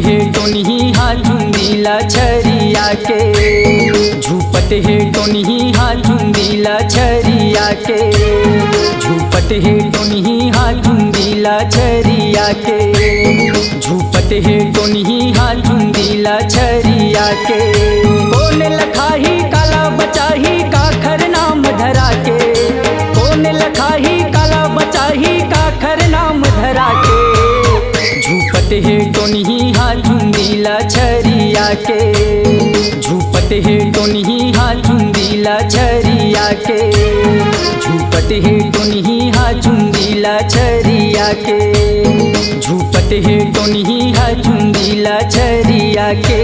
है टोनी हा चुंदीला छरिया के, झूपत है टोनी हा चुंदीला छरिया के, झूपत है टोनी हा चुंदीला छरिया के, झूपत है टोनी हा चुंदीला छरिया के। कौन लखाही काला बचाही काखर नाम धरा के, कौन लखाही काला बचाही काखर नाम धरा के, झूपत है टोनी हा चुंदीला छरिया के, झूपत है टोनी हा चुंदीला छरिया के, झूपत है टोनी हा चुंदीला छरिया के, झूपत है टोनी हा चुंदीला छरिया के।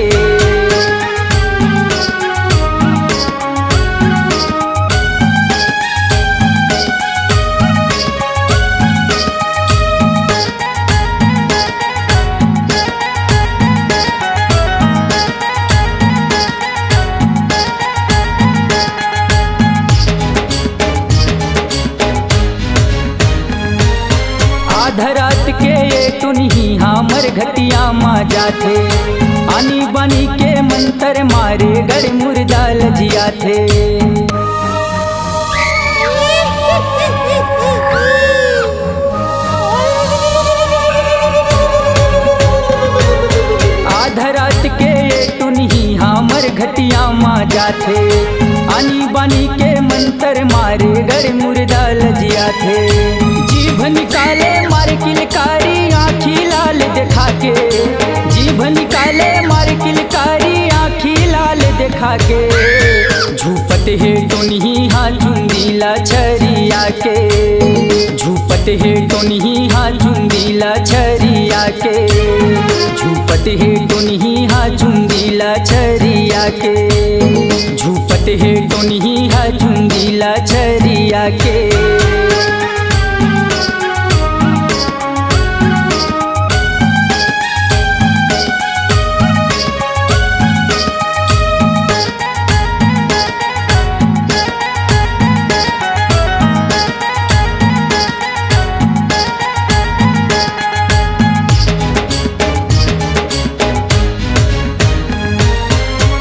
आधा रात के ये टुनही हमर घटिया माँ जाथे, आनी बानी के मंतर मारे गड़ मुर्दा लजिया थे। आधा रात के ये टुनही हमर घटिया माँ जाथे, आनी बानी के मंतर मारे गड़ मुर्दा लजिया थे। जीभ निकाले मार किलकारी आँखी लाल दिखा के, जीभ निकाले मार किलकारी आँखी लाल दिखा के, झूपत है टोनी हा चुंदीला छरिया के, झूपत है टोनी हा चुंदीला छरिया के, झूपत है टोनी हा चुंदीला छरिया के, झूपत है टोनी हा चुंदीला छरिया के।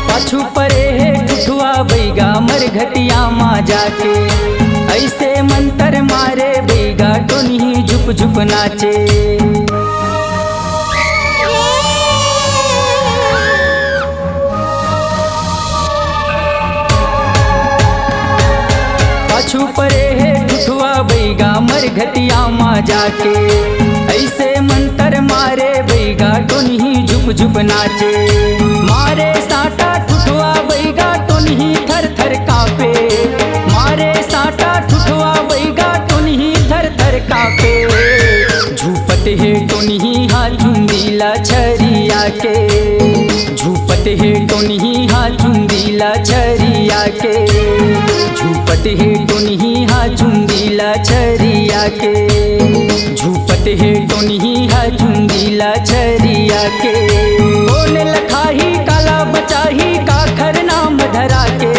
पाछू परे है ठुठुआ बैगा मर घटिया माँ जाके, ऐसे मंतर मारे बैगा टोनी झुप झुप नाचे। पाछू परे है ठुठुआ बैगा मर घटिया माँ जाके, ऐसे मंतर मारे बैगा टोनी झुप झुप नाचे। मारे साटा ठुठुआ बैगा टोनी थर थर कापे, मारे साटा ठुठुआ बैगा टोनी थर थर कापे, झूपत है टोनी हा चुंदीला छरिया के, झूपत है टोनी हा चुंदीला छरिया के, झूपत है टोनी हा चुंदीला छरिया के, झूपत है टोनी हा चुंदीला छरिया के। कौन लखाही काला बचाही काखर नाम धरा के,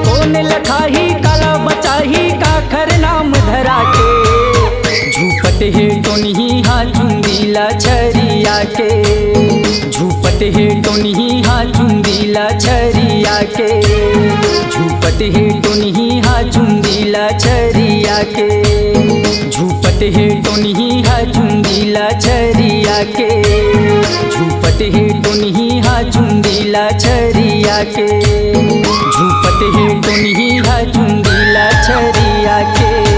कौन लखाही काला बचाही काखर नाम धरा के, झूपत है टोनी हा चुंदीला छरिया के, झूपत है टोनी हा चुंदीला छरिया के, झूपत है टोनी हा चुंदीला छरिया के, झूपत है टोनी हा चुंदीला छरिया के, झूपत है टोनी हा चुंदीला छरिया के, झूपत है टोनी हा चुंदीला छरिया के।